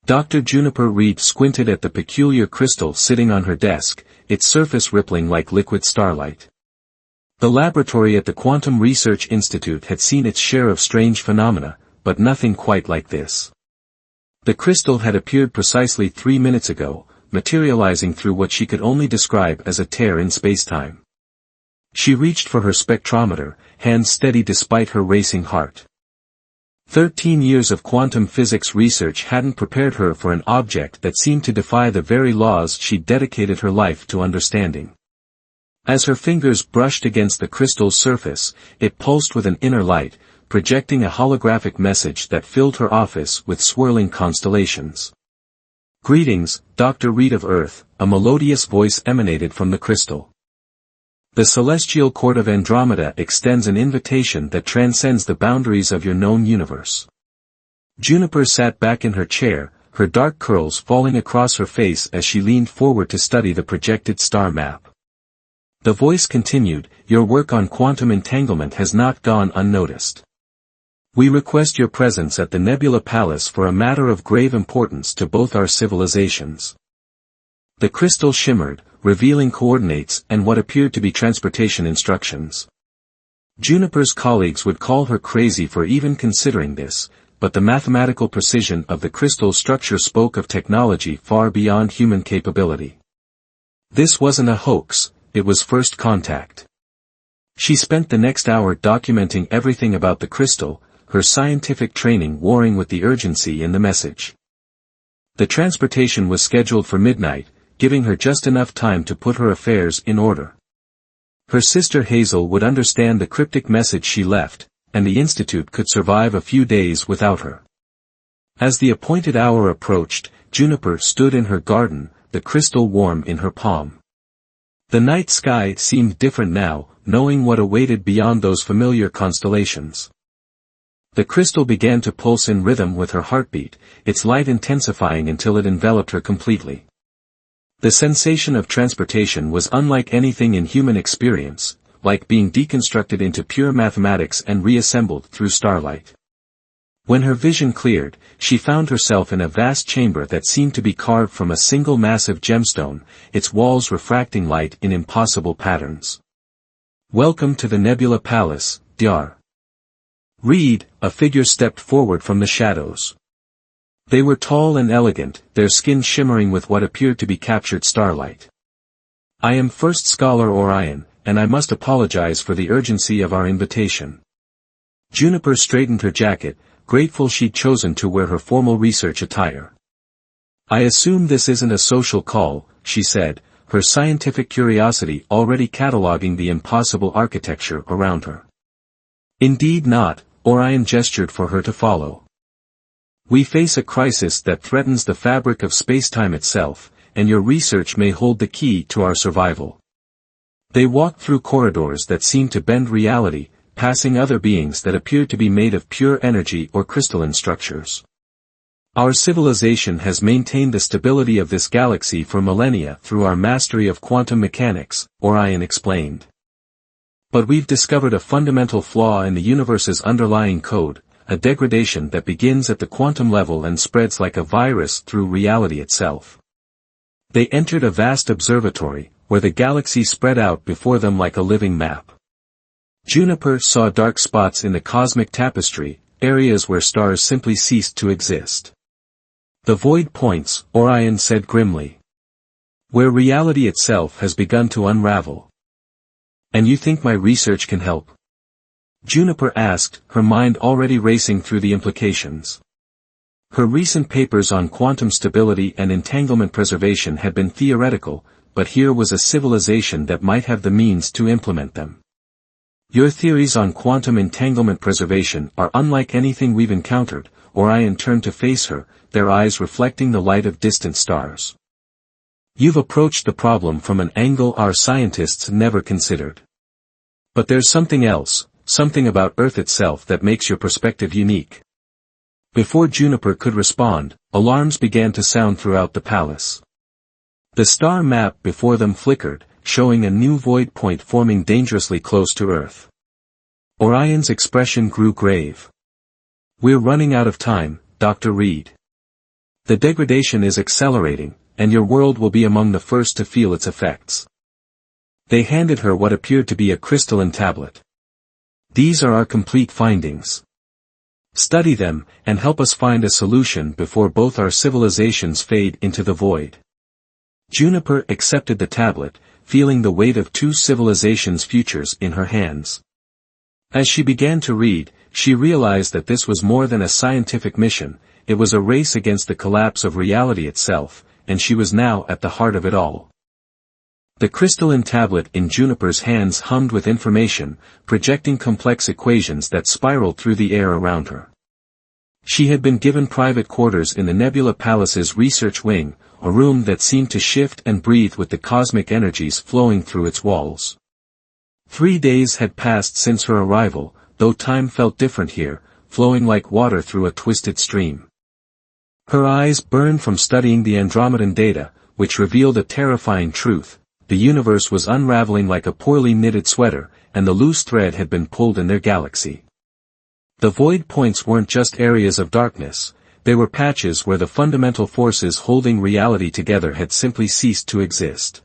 Dr. Juniper Reed squinted at the peculiar crystal sitting on her desk, its surface rippling like liquid starlight. The laboratory at the Quantum Research Institute had seen its share of strange phenomena, but nothing quite like this. The crystal had appeared precisely 3 minutes ago, materializing through what she could only describe as a tear in spacetime. She reached for her spectrometer, hands steady despite her racing heart. 13 years of quantum physics research hadn't prepared her for an object that seemed to defy the very laws she'd dedicated her life to understanding. As her fingers brushed against the crystal's surface, it pulsed with an inner light, projecting a holographic message that filled her office with swirling constellations. "Greetings, Dr. Reed of Earth," a melodious voice emanated from the crystal. "The celestial court of Andromeda extends an invitation that transcends the boundaries of your known universe." Juniper sat back in her chair, her dark curls falling across her face as she leaned forward to study the projected star map. The voice continued, "Your work on quantum entanglement has not gone unnoticed. We request your presence at the Nebula Palace for a matter of grave importance to both our civilizations." The crystal shimmered, revealing coordinates and what appeared to be transportation instructions. Juniper's colleagues would call her crazy for even considering this, but the mathematical precision of the crystal structure spoke of technology far beyond human capability. This wasn't a hoax, it was first contact. She spent the next hour documenting everything about the crystal, her scientific training warring with the urgency in the message. The transportation was scheduled for midnight, giving her just enough time to put her affairs in order. Her sister Hazel would understand the cryptic message she left, and the Institute could survive a few days without her. As the appointed hour approached, Juniper stood in her garden, the crystal warm in her palm. The night sky seemed different now, knowing what awaited beyond those familiar constellations. The crystal began to pulse in rhythm with her heartbeat, its light intensifying until it enveloped her completely. The sensation of transportation was unlike anything in human experience, like being deconstructed into pure mathematics and reassembled through starlight. When her vision cleared, she found herself in a vast chamber that seemed to be carved from a single massive gemstone, its walls refracting light in impossible patterns. "Welcome to the Nebula Palace, Dr. Reed," a figure stepped forward from the shadows. They were tall and elegant, their skin shimmering with what appeared to be captured starlight. "I am First Scholar Orion, and I must apologize for the urgency of our invitation." Juniper straightened her jacket, grateful she'd chosen to wear her formal research attire. "I assume this isn't a social call," she said, her scientific curiosity already cataloging the impossible architecture around her. "Indeed not," Orion gestured for her to follow. "We face a crisis that threatens the fabric of spacetime itself, and your research may hold the key to our survival." They walked through corridors that seemed to bend reality, passing other beings that appeared to be made of pure energy or crystalline structures. "Our civilization has maintained the stability of this galaxy for millennia through our mastery of quantum mechanics," Orion explained. "But we've discovered a fundamental flaw in the universe's underlying code, a degradation that begins at the quantum level and spreads like a virus through reality itself." They entered a vast observatory, where the galaxy spread out before them like a living map. Juniper saw dark spots in the cosmic tapestry, areas where stars simply ceased to exist. "The void points," Orion said grimly. "Where reality itself has begun to unravel." "And you think my research can help?" Juniper asked, her mind already racing through the implications. Her recent papers on quantum stability and entanglement preservation had been theoretical, but here was a civilization that might have the means to implement them. "Your theories on quantum entanglement preservation are unlike anything we've encountered," Orion turned to face her, their eyes reflecting the light of distant stars. "You've approached the problem from an angle our scientists never considered. But there's something else, something about Earth itself that makes your perspective unique." Before Juniper could respond, alarms began to sound throughout the palace. The star map before them flickered, showing a new void point forming dangerously close to Earth. Orion's expression grew grave. "We're running out of time, Dr. Reed. The degradation is accelerating, and your world will be among the first to feel its effects. They handed her what appeared to be a crystalline tablet. These are our complete findings. Study them, and help us find a solution before both our civilizations fade into the void. Juniper accepted the tablet, feeling the weight of two civilizations' futures in her hands. As she began to read, she realized that this was more than a scientific mission, it was a race against the collapse of reality itself, and she was now at the heart of it all. The crystalline tablet in Juniper's hands hummed with information, projecting complex equations that spiraled through the air around her. She had been given private quarters in the Nebula Palace's research wing, a room that seemed to shift and breathe with the cosmic energies flowing through its walls. 3 days had passed since her arrival, though time felt different here, flowing like water through a twisted stream. Her eyes burned from studying the Andromedan data, which revealed a terrifying truth: the universe was unraveling like a poorly knitted sweater, and the loose thread had been pulled in their galaxy. The void points weren't just areas of darkness, they were patches where the fundamental forces holding reality together had simply ceased to exist.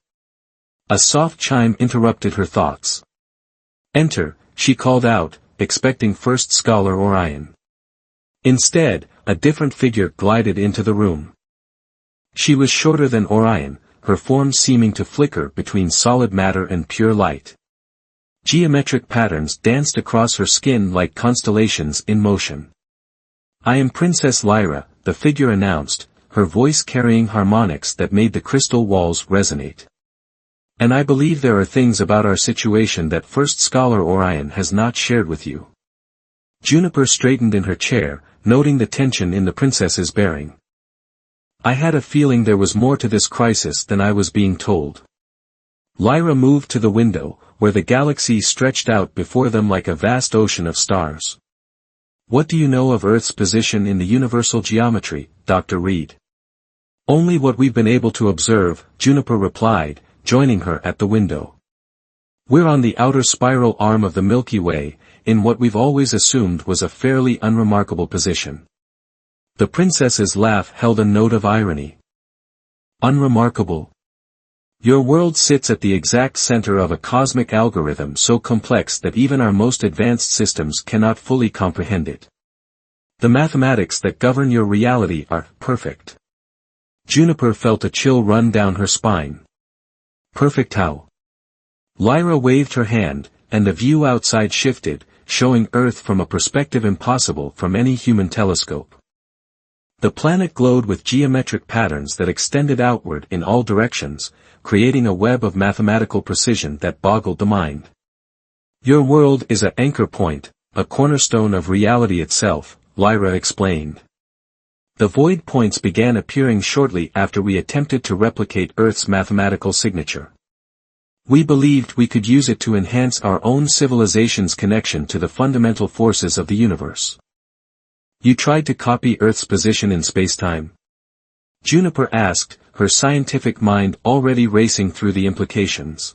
A soft chime interrupted her thoughts. "Enter," she called out, expecting First Scholar Orion. Instead, a different figure glided into the room. She was shorter than Orion, her form seeming to flicker between solid matter and pure light. Geometric patterns danced across her skin like constellations in motion. "I am Princess Lyra," the figure announced, her voice carrying harmonics that made the crystal walls resonate. "And I believe there are things about our situation that First Scholar Orion has not shared with you." Juniper straightened in her chair, noting the tension in the princess's bearing. "I had a feeling there was more to this crisis than I was being told." Lyra moved to the window, where the galaxy stretched out before them like a vast ocean of stars. "What do you know of Earth's position in the universal geometry, Dr. Reed?" "Only what we've been able to observe," Juniper replied, joining her at the window. "We're on the outer spiral arm of the Milky Way, in what we've always assumed was a fairly unremarkable position." The princess's laugh held a note of irony. "Unremarkable? Your world sits at the exact center of a cosmic algorithm so complex that even our most advanced systems cannot fully comprehend it. The mathematics that govern your reality are perfect." Juniper felt a chill run down her spine. "Perfect how?" Lyra waved her hand, and the view outside shifted, showing Earth from a perspective impossible from any human telescope. The planet glowed with geometric patterns that extended outward in all directions, creating a web of mathematical precision that boggled the mind. "Your world is an anchor point, a cornerstone of reality itself," Lyra explained. "The void points began appearing shortly after we attempted to replicate Earth's mathematical signature. We believed we could use it to enhance our own civilization's connection to the fundamental forces of the universe." "You tried to copy Earth's position in spacetime?" Juniper asked, her scientific mind already racing through the implications.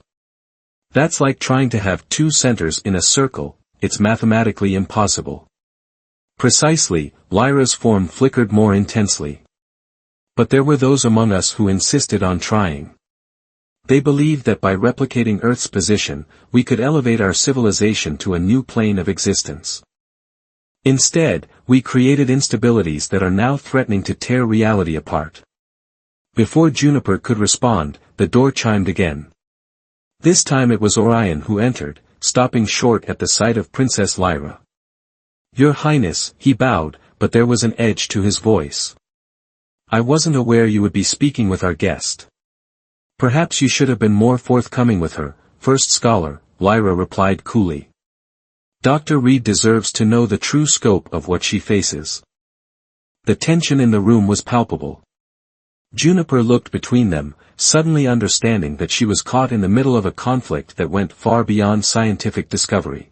"That's like trying to have two centers in a circle, it's mathematically impossible." "Precisely," Lyra's form flickered more intensely. "But there were those among us who insisted on trying. They believed that by replicating Earth's position, we could elevate our civilization to a new plane of existence. Instead, we created instabilities that are now threatening to tear reality apart." Before Juniper could respond, the door chimed again. This time it was Orion who entered, stopping short at the sight of Princess Lyra. "Your Highness," he bowed, but there was an edge to his voice. "I wasn't aware you would be speaking with our guest." "Perhaps you should have been more forthcoming with her, First Scholar," Lyra replied coolly. "Dr. Reed deserves to know the true scope of what she faces." The tension in the room was palpable. Juniper looked between them, suddenly understanding that she was caught in the middle of a conflict that went far beyond scientific discovery.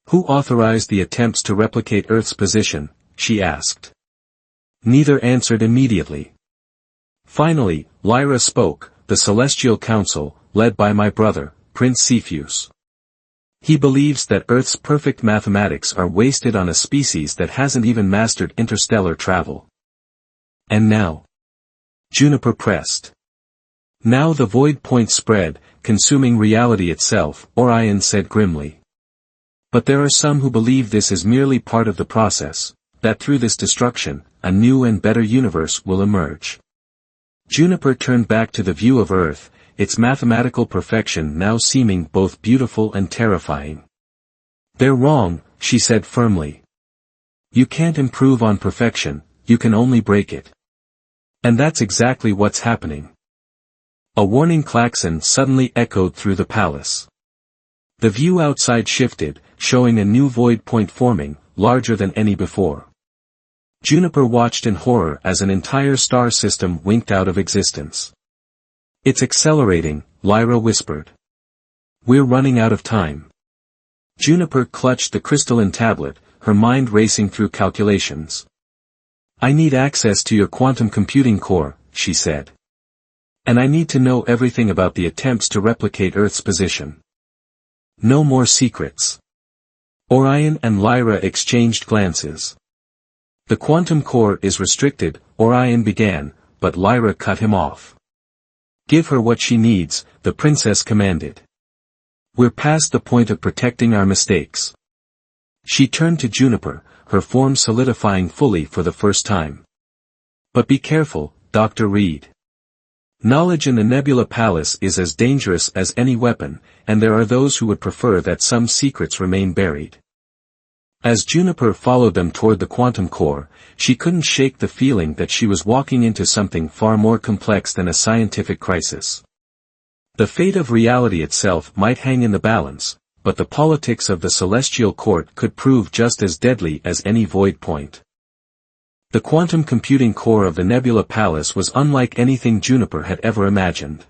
"Who authorized the attempts to replicate Earth's position?" she asked. Neither answered immediately. Finally, Lyra spoke, "The Celestial Council, led by my brother, Prince Cepheus. He believes that Earth's perfect mathematics are wasted on a species that hasn't even mastered interstellar travel." And now? Juniper pressed. Now the void point spread, consuming reality itself, Orion said grimly. But there are some who believe this is merely part of the process, that through this destruction, a new and better universe will emerge. Juniper turned back to the view of Earth, its mathematical perfection now seeming both beautiful and terrifying. They're wrong, she said firmly. You can't improve on perfection, you can only break it. And that's exactly what's happening. A warning klaxon suddenly echoed through the palace. The view outside shifted, showing a new void point forming, larger than any before. Juniper watched in horror as an entire star system winked out of existence. It's accelerating, Lyra whispered. We're running out of time. Juniper clutched the crystalline tablet, her mind racing through calculations. I need access to your quantum computing core, she said. And I need to know everything about the attempts to replicate Earth's position. No more secrets. Orion and Lyra exchanged glances. The quantum core is restricted, Orion began, but Lyra cut him off. Give her what she needs, the princess commanded. We're past the point of protecting our mistakes. She turned to Juniper, her form solidifying fully for the first time. But be careful, Dr. Reed. Knowledge in the Nebula Palace is as dangerous as any weapon, and there are those who would prefer that some secrets remain buried. As Juniper followed them toward the quantum core, she couldn't shake the feeling that she was walking into something far more complex than a scientific crisis. The fate of reality itself might hang in the balance, but the politics of the celestial court could prove just as deadly as any void point. The quantum computing core of the Nebula Palace was unlike anything Juniper had ever imagined.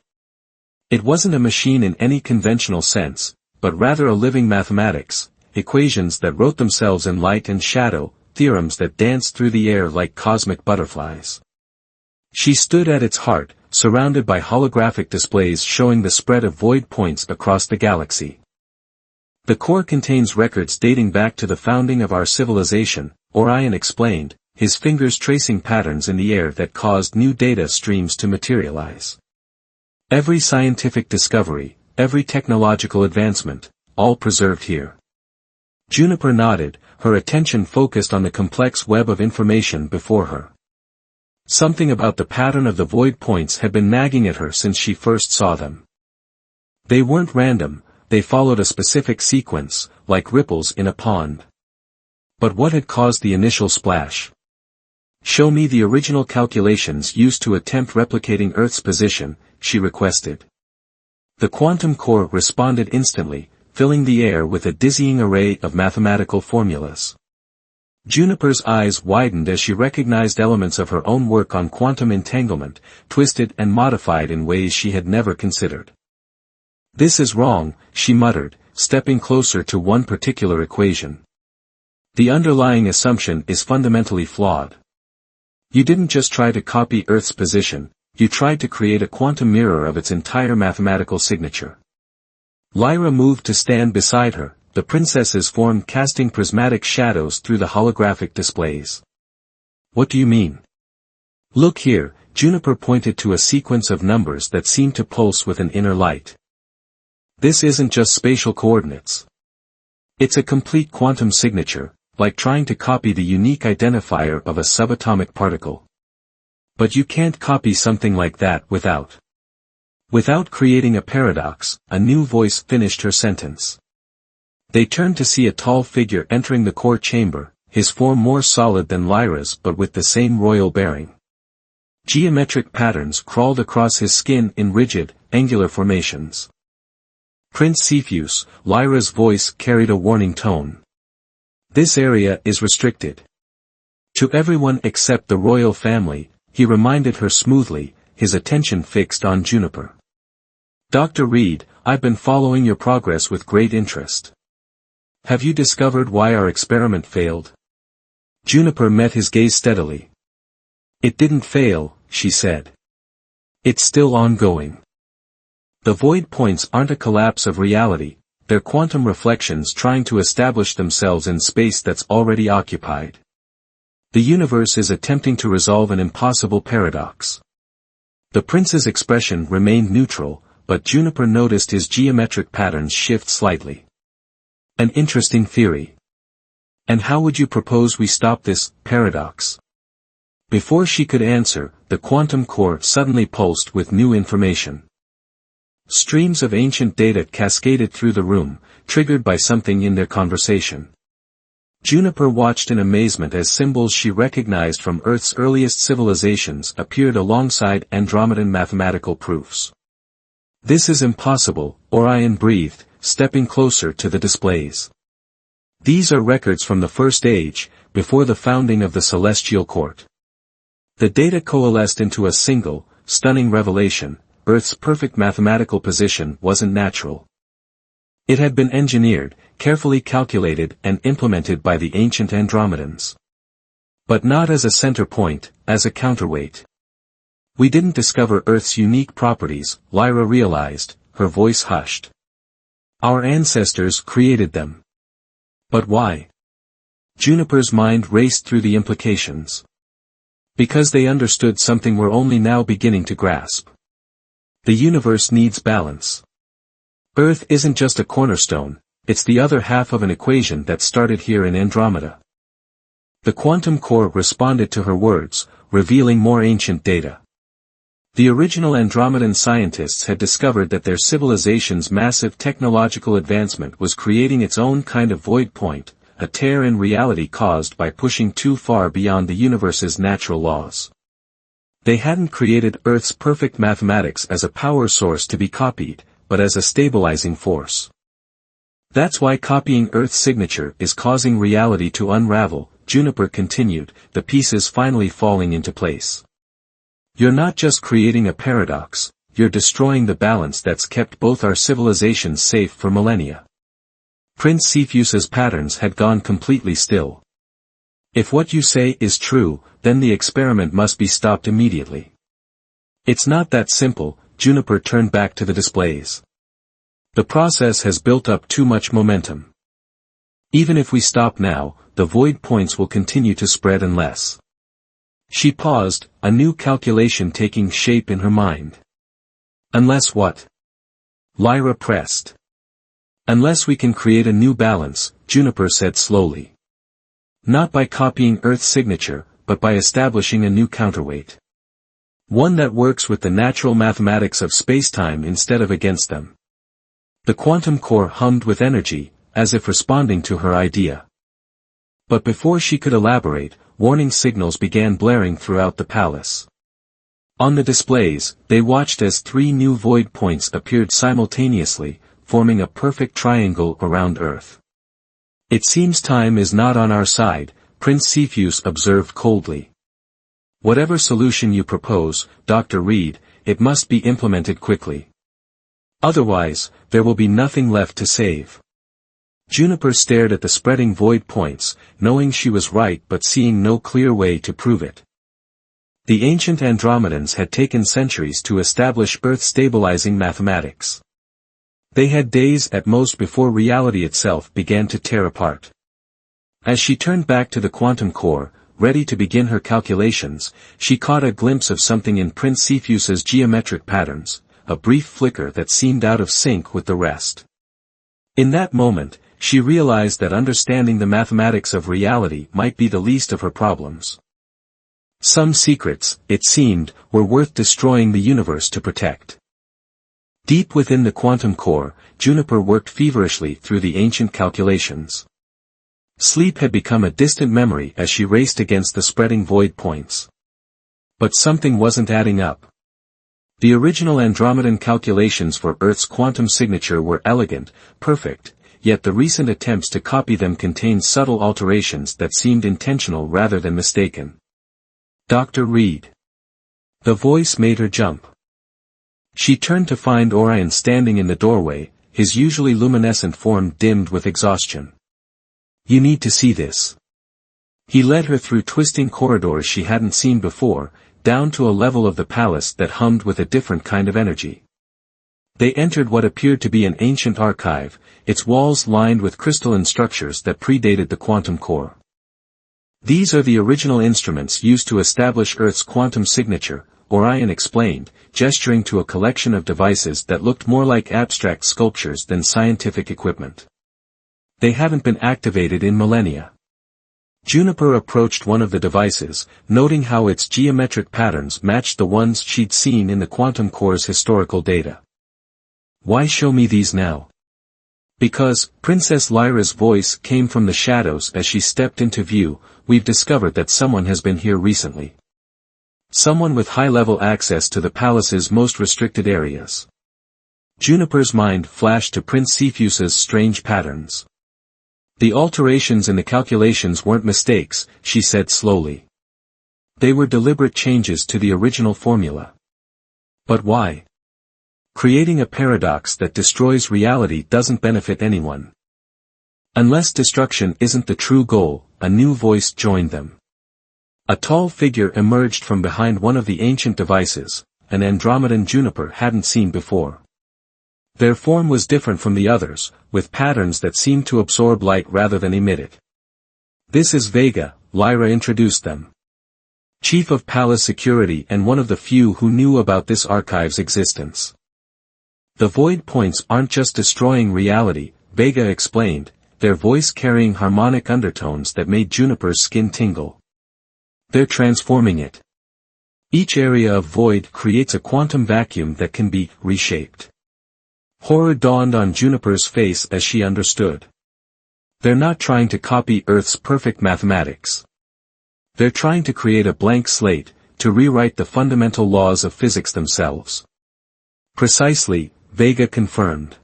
It wasn't a machine in any conventional sense, but rather a living mathematics, equations that wrote themselves in light and shadow, theorems that danced through the air like cosmic butterflies. She stood at its heart, surrounded by holographic displays showing the spread of void points across the galaxy. The core contains records dating back to the founding of our civilization, Orion explained, his fingers tracing patterns in the air that caused new data streams to materialize. Every scientific discovery, every technological advancement, all preserved here. Juniper nodded, her attention focused on the complex web of information before her. Something about the pattern of the void points had been nagging at her since she first saw them. They weren't random, they followed a specific sequence, like ripples in a pond. But what had caused the initial splash? Show me the original calculations used to attempt replicating Earth's position, she requested. The quantum core responded instantly, filling the air with a dizzying array of mathematical formulas. Juniper's eyes widened as she recognized elements of her own work on quantum entanglement, twisted and modified in ways she had never considered. This is wrong, she muttered, stepping closer to one particular equation. The underlying assumption is fundamentally flawed. You didn't just try to copy Earth's position, you tried to create a quantum mirror of its entire mathematical signature. Lyra moved to stand beside her, the princess's form casting prismatic shadows through the holographic displays. What do you mean? Look here, Juniper pointed to a sequence of numbers that seemed to pulse with an inner light. This isn't just spatial coordinates. It's a complete quantum signature, like trying to copy the unique identifier of a subatomic particle. But you can't copy something like that without creating a paradox, a new voice finished her sentence. They turned to see a tall figure entering the core chamber, his form more solid than Lyra's but with the same royal bearing. Geometric patterns crawled across his skin in rigid, angular formations. Prince Cepheus, Lyra's voice carried a warning tone. This area is restricted. To everyone except the royal family, he reminded her smoothly, his attention fixed on Juniper. Dr. Reed, I've been following your progress with great interest. Have you discovered why our experiment failed? Juniper met his gaze steadily. It didn't fail, she said. It's still ongoing. The void points aren't a collapse of reality, they're quantum reflections trying to establish themselves in space that's already occupied. The universe is attempting to resolve an impossible paradox. The prince's expression remained neutral, but Juniper noticed his geometric patterns shift slightly. An interesting theory. And how would you propose we stop this paradox? Before she could answer, the quantum core suddenly pulsed with new information. Streams of ancient data cascaded through the room, triggered by something in their conversation. Juniper watched in amazement as symbols she recognized from Earth's earliest civilizations appeared alongside Andromedan mathematical proofs. "This is impossible," Orion breathed, stepping closer to the displays. "These are records from the First Age, before the founding of the Celestial Court." The data coalesced into a single, stunning revelation: Earth's perfect mathematical position wasn't natural. It had been engineered, carefully calculated and implemented by the ancient Andromedans. But not as a center point, as a counterweight. "We didn't discover Earth's unique properties," Lyra realized, her voice hushed. "Our ancestors created them." "But why?" Juniper's mind raced through the implications. "Because they understood something we're only now beginning to grasp. The universe needs balance. Earth isn't just a cornerstone, it's the other half of an equation that started here in Andromeda." The quantum core responded to her words, revealing more ancient data. The original Andromedan scientists had discovered that their civilization's massive technological advancement was creating its own kind of void point, a tear in reality caused by pushing too far beyond the universe's natural laws. They hadn't created Earth's perfect mathematics as a power source to be copied, but as a stabilizing force. "That's why copying Earth's signature is causing reality to unravel," Juniper continued, the pieces finally falling into place. "You're not just creating a paradox, you're destroying the balance that's kept both our civilizations safe for millennia." Prince Cepheus's patterns had gone completely still. "If what you say is true, then the experiment must be stopped immediately." "It's not that simple," Juniper turned back to the displays. "The process has built up too much momentum. Even if we stop now, the void points will continue to spread unless—" She paused, a new calculation taking shape in her mind. "Unless what?" Lyra pressed. "Unless we can create a new balance," Juniper said slowly. "Not by copying Earth's signature, but by establishing a new counterweight. One that works with the natural mathematics of spacetime instead of against them." The quantum core hummed with energy, as if responding to her idea. But before she could elaborate, warning signals began blaring throughout the palace. On the displays, they watched as 3 new void points appeared simultaneously, forming a perfect triangle around Earth. "It seems time is not on our side," Prince Cepheus observed coldly. "Whatever solution you propose, Dr. Reed, it must be implemented quickly. Otherwise, there will be nothing left to save." Juniper stared at the spreading void points, knowing she was right but seeing no clear way to prove it. The ancient Andromedans had taken centuries to establish Earth-stabilizing mathematics. They had days at most before reality itself began to tear apart. As she turned back to the quantum core, ready to begin her calculations, she caught a glimpse of something in Prince Cepheus's geometric patterns, a brief flicker that seemed out of sync with the rest. In that moment, she realized that understanding the mathematics of reality might be the least of her problems. Some secrets, it seemed, were worth destroying the universe to protect. Deep within the quantum core, Juniper worked feverishly through the ancient calculations. Sleep had become a distant memory as she raced against the spreading void points. But something wasn't adding up. The original Andromedan calculations for Earth's quantum signature were elegant, perfect, yet the recent attempts to copy them contained subtle alterations that seemed intentional rather than mistaken. "Dr. Reed." The voice made her jump. She turned to find Orion standing in the doorway, his usually luminescent form dimmed with exhaustion. "You need to see this." He led her through twisting corridors she hadn't seen before, down to a level of the palace that hummed with a different kind of energy. They entered what appeared to be an ancient archive, its walls lined with crystalline structures that predated the quantum core. These are the original instruments used to establish Earth's quantum signature, Orion explained, gesturing to a collection of devices that looked more like abstract sculptures than scientific equipment. They haven't been activated in millennia. Juniper approached one of the devices, noting how its geometric patterns matched the ones she'd seen in the quantum core's historical data. "Why show me these now?" "Because," Princess Lyra's voice came from the shadows as she stepped into view, "we've discovered that someone has been here recently. Someone with high-level access to the palace's most restricted areas." Juniper's mind flashed to Prince Cepheus's strange patterns. "The alterations in the calculations weren't mistakes," she said slowly. "They were deliberate changes to the original formula." "But why?" "Creating a paradox that destroys reality doesn't benefit anyone." "Unless destruction isn't the true goal," a new voice joined them. A tall figure emerged from behind one of the ancient devices, an Andromedan Juniper hadn't seen before. Their form was different from the others, with patterns that seemed to absorb light rather than emit it. "This is Vega," Lyra introduced them. Chief of Palace Security and one of the few who knew about this archive's existence. "The void points aren't just destroying reality," Vega explained, their voice carrying harmonic undertones that made Juniper's skin tingle. "They're transforming it. Each area of void creates a quantum vacuum that can be reshaped." Horror dawned on Juniper's face as she understood. "They're not trying to copy Earth's perfect mathematics. They're trying to create a blank slate, to rewrite the fundamental laws of physics themselves." "Precisely," Vega confirmed.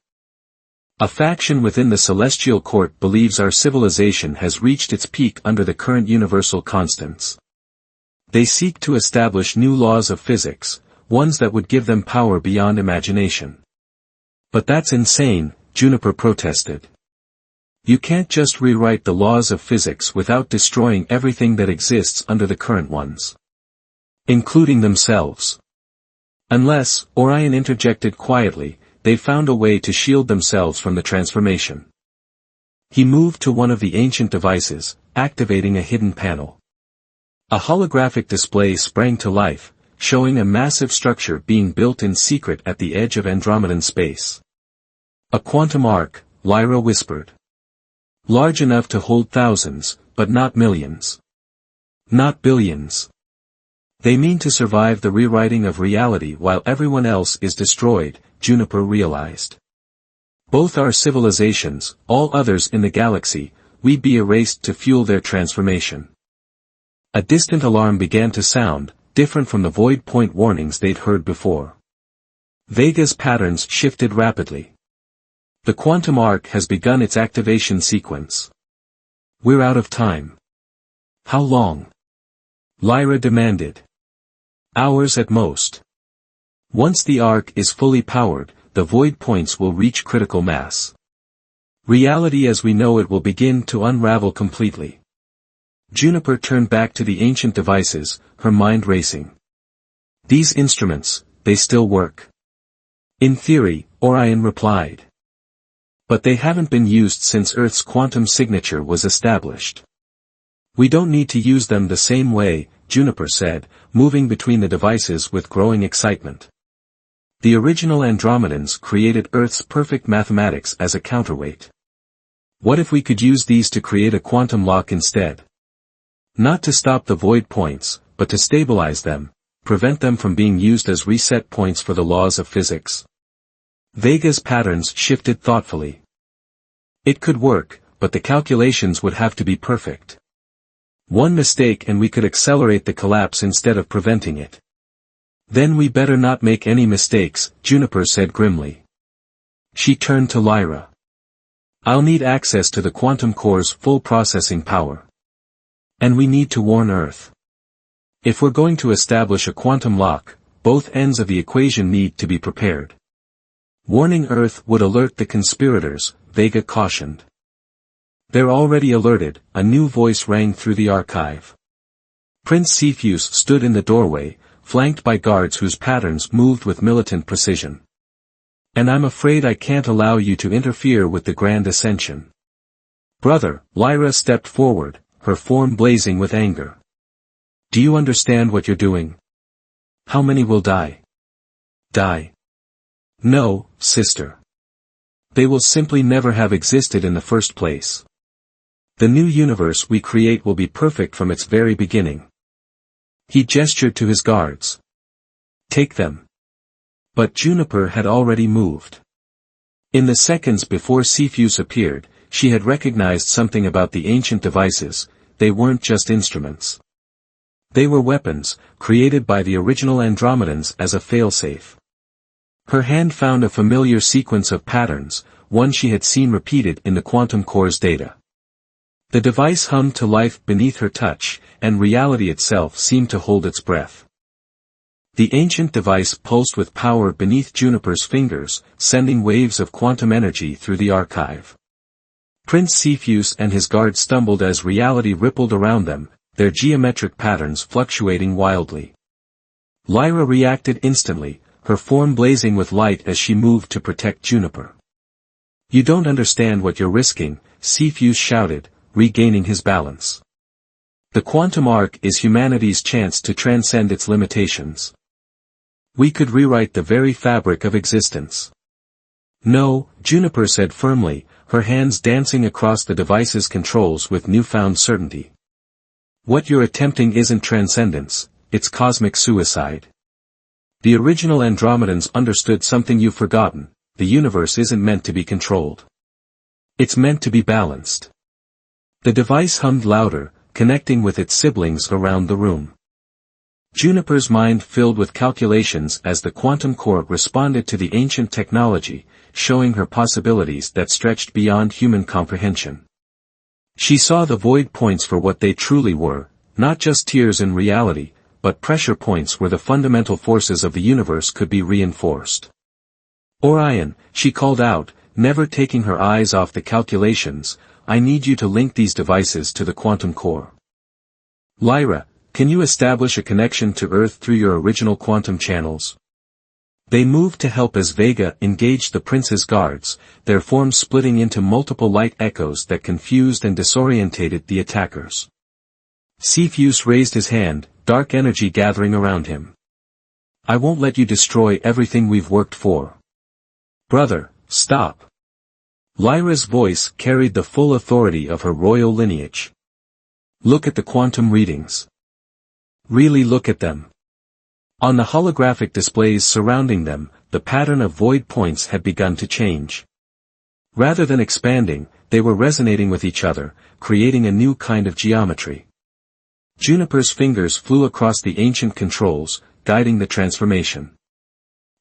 "A faction within the Celestial Court believes our civilization has reached its peak under the current universal constants. They seek to establish new laws of physics, ones that would give them power beyond imagination." "But that's insane," Juniper protested. "You can't just rewrite the laws of physics without destroying everything that exists under the current ones. Including themselves. Unless," Orion interjected quietly, "they found a way to shield themselves from the transformation." He moved to one of the ancient devices, activating a hidden panel. A holographic display sprang to life, showing a massive structure being built in secret at the edge of Andromedan space. "A quantum arc," Lyra whispered. "Large enough to hold thousands, but not millions. Not billions. They mean to survive the rewriting of reality while everyone else is destroyed," Juniper realized. "Both our civilizations, all others in the galaxy, we'd be erased to fuel their transformation." A distant alarm began to sound, different from the void point warnings they'd heard before. Vega's patterns shifted rapidly. "The quantum arc has begun its activation sequence. We're out of time." "How long?" Lyra demanded. "Hours at most. Once the arc is fully powered, the void points will reach critical mass. Reality as we know it will begin to unravel completely." Juniper turned back to the ancient devices, her mind racing. "These instruments, they still work?" "In theory," Orion replied. "But they haven't been used since Earth's quantum signature was established." "We don't need to use them the same way," Juniper said, moving between the devices with growing excitement. "The original Andromedans created Earth's perfect mathematics as a counterweight. What if we could use these to create a quantum lock instead? Not to stop the void points, but to stabilize them, prevent them from being used as reset points for the laws of physics." Vega's patterns shifted thoughtfully. "It could work, but the calculations would have to be perfect. One mistake and we could accelerate the collapse instead of preventing it." "Then we better not make any mistakes," Juniper said grimly. She turned to Lyra. "I'll need access to the quantum core's full processing power. And we need to warn Earth. If we're going to establish a quantum lock, both ends of the equation need to be prepared." "Warning Earth would alert the conspirators," Vega cautioned. "They're already alerted," a new voice rang through the archive. Prince Cepheus stood in the doorway, flanked by guards whose patterns moved with militant precision. "And I'm afraid I can't allow you to interfere with the Grand Ascension." "Brother," Lyra stepped forward, her form blazing with anger. Do you understand what you're doing? How many will die? Die. No, sister. They will simply never have existed in the first place. The new universe we create will be perfect from its very beginning. He gestured to his guards. Take them. But Juniper had already moved. In the seconds before Cepheus appeared, she had recognized something about the ancient devices. They weren't just instruments. They were weapons, created by the original Andromedans as a failsafe. Her hand found a familiar sequence of patterns, one she had seen repeated in the quantum core's data. The device hummed to life beneath her touch, and reality itself seemed to hold its breath. The ancient device pulsed with power beneath Juniper's fingers, sending waves of quantum energy through the archive. Prince Cepheus and his guards stumbled as reality rippled around them, their geometric patterns fluctuating wildly. Lyra reacted instantly, her form blazing with light as she moved to protect Juniper. You don't understand what you're risking, Cepheus shouted, regaining his balance. The quantum arc is humanity's chance to transcend its limitations. We could rewrite the very fabric of existence. No, Juniper said firmly, her hands dancing across the device's controls with newfound certainty. What you're attempting isn't transcendence, it's cosmic suicide. The original Andromedans understood something you've forgotten: the universe isn't meant to be controlled. It's meant to be balanced. The device hummed louder, connecting with its siblings around the room. Juniper's mind filled with calculations as the quantum core responded to the ancient technology, showing her possibilities that stretched beyond human comprehension. She saw the void points for what they truly were, not just tears in reality, but pressure points where the fundamental forces of the universe could be reinforced. Orion, she called out, never taking her eyes off the calculations, I need you to link these devices to the quantum core. Lyra, can you establish a connection to Earth through your original quantum channels? They moved to help as Vega engaged the prince's guards, their forms splitting into multiple light echoes that confused and disorientated the attackers. Cepheus raised his hand, dark energy gathering around him. I won't let you destroy everything we've worked for. Brother, stop. Lyra's voice carried the full authority of her royal lineage. Look at the quantum readings. Really look at them. On the holographic displays surrounding them, the pattern of void points had begun to change. Rather than expanding, they were resonating with each other, creating a new kind of geometry. Juniper's fingers flew across the ancient controls, guiding the transformation.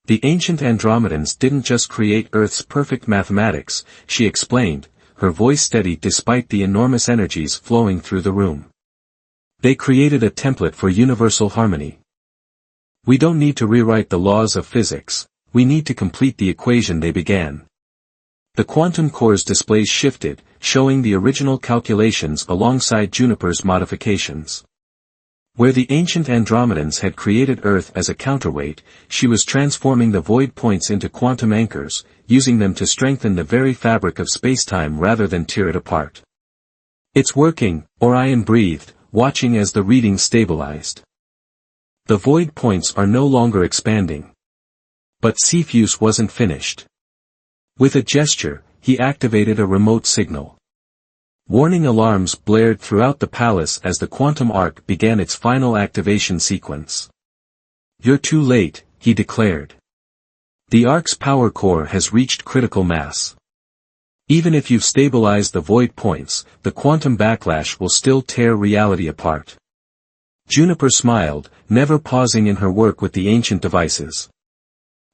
The ancient Andromedans didn't just create Earth's perfect mathematics, she explained, her voice steady despite the enormous energies flowing through the room. They created a template for universal harmony. We don't need to rewrite the laws of physics, we need to complete the equation they began. The quantum core's displays shifted, showing the original calculations alongside Juniper's modifications. Where the ancient Andromedans had created Earth as a counterweight, she was transforming the void points into quantum anchors, using them to strengthen the very fabric of spacetime rather than tear it apart. It's working, Orion breathed, watching as the readings stabilized. The void points are no longer expanding. But Cepheus wasn't finished. With a gesture, he activated a remote signal. Warning alarms blared throughout the palace as the quantum arc began its final activation sequence. You're too late, he declared. The arc's power core has reached critical mass. Even if you've stabilized the void points, the quantum backlash will still tear reality apart. Juniper smiled, never pausing in her work with the ancient devices.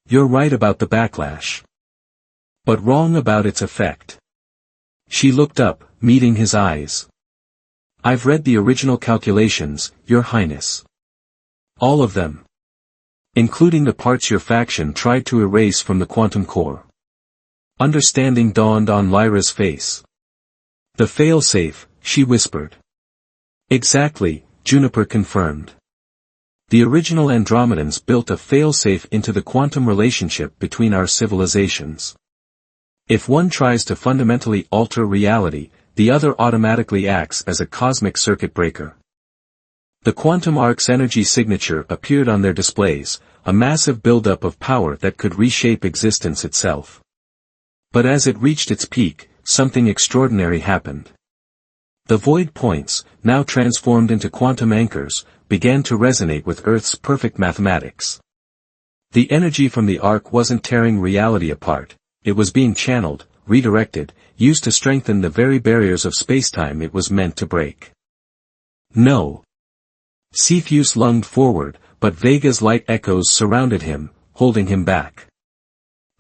You're right about the backlash. But wrong about its effect. She looked up, meeting his eyes. I've read the original calculations, Your Highness. All of them. Including the parts your faction tried to erase from the quantum core. Understanding dawned on Lyra's face. The failsafe, she whispered. Exactly, Juniper confirmed. The original Andromedans built a failsafe into the quantum relationship between our civilizations. If one tries to fundamentally alter reality, the other automatically acts as a cosmic circuit breaker. The quantum ark's energy signature appeared on their displays, a massive buildup of power that could reshape existence itself. But as it reached its peak, something extraordinary happened. The void points, now transformed into quantum anchors, began to resonate with Earth's perfect mathematics. The energy from the arc wasn't tearing reality apart, it was being channeled, redirected, used to strengthen the very barriers of spacetime it was meant to break. No. Cepheus lunged forward, but Vega's light echoes surrounded him, holding him back.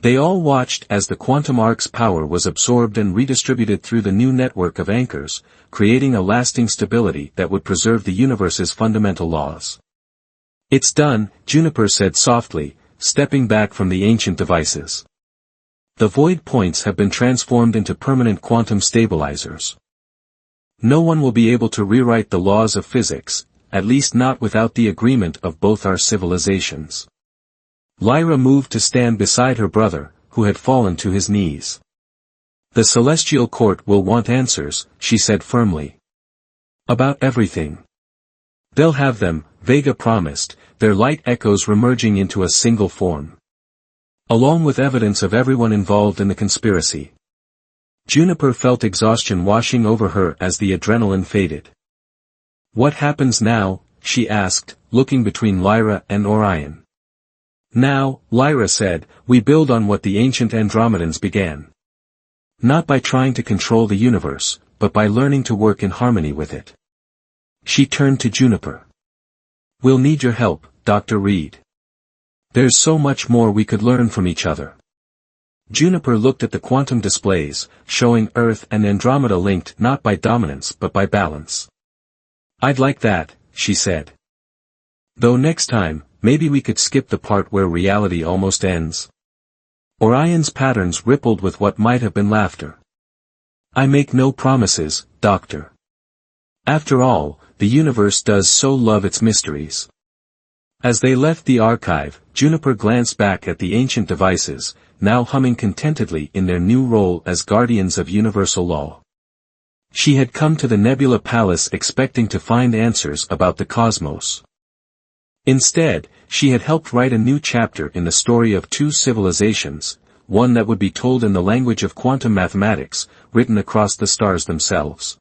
They all watched as the quantum ark's power was absorbed and redistributed through the new network of anchors, creating a lasting stability that would preserve the universe's fundamental laws. "It's done," Juniper said softly, stepping back from the ancient devices. "The void points have been transformed into permanent quantum stabilizers. No one will be able to rewrite the laws of physics, at least not without the agreement of both our civilizations." Lyra moved to stand beside her brother, who had fallen to his knees. "The Celestial Court will want answers," she said firmly. "About everything." "They'll have them," Vega promised, their light echoes remerging into a single form. "Along with evidence of everyone involved in the conspiracy." Juniper felt exhaustion washing over her as the adrenaline faded. "What happens now?" she asked, looking between Lyra and Orion. "Now," Lyra said, "we build on what the ancient Andromedans began. Not by trying to control the universe, but by learning to work in harmony with it." She turned to Juniper. "We'll need your help, Dr. Reed. There's so much more we could learn from each other." Juniper looked at the quantum displays, showing Earth and Andromeda linked not by dominance but by balance. "I'd like that," she said. "Though next time, maybe we could skip the part where reality almost ends." Orion's patterns rippled with what might have been laughter. "I make no promises, Doctor. After all, the universe does so love its mysteries." As they left the archive, Juniper glanced back at the ancient devices, now humming contentedly in their new role as guardians of universal law. She had come to the Nebula Palace expecting to find answers about the cosmos. Instead, she had helped write a new chapter in the story of two civilizations, one that would be told in the language of quantum mathematics, written across the stars themselves.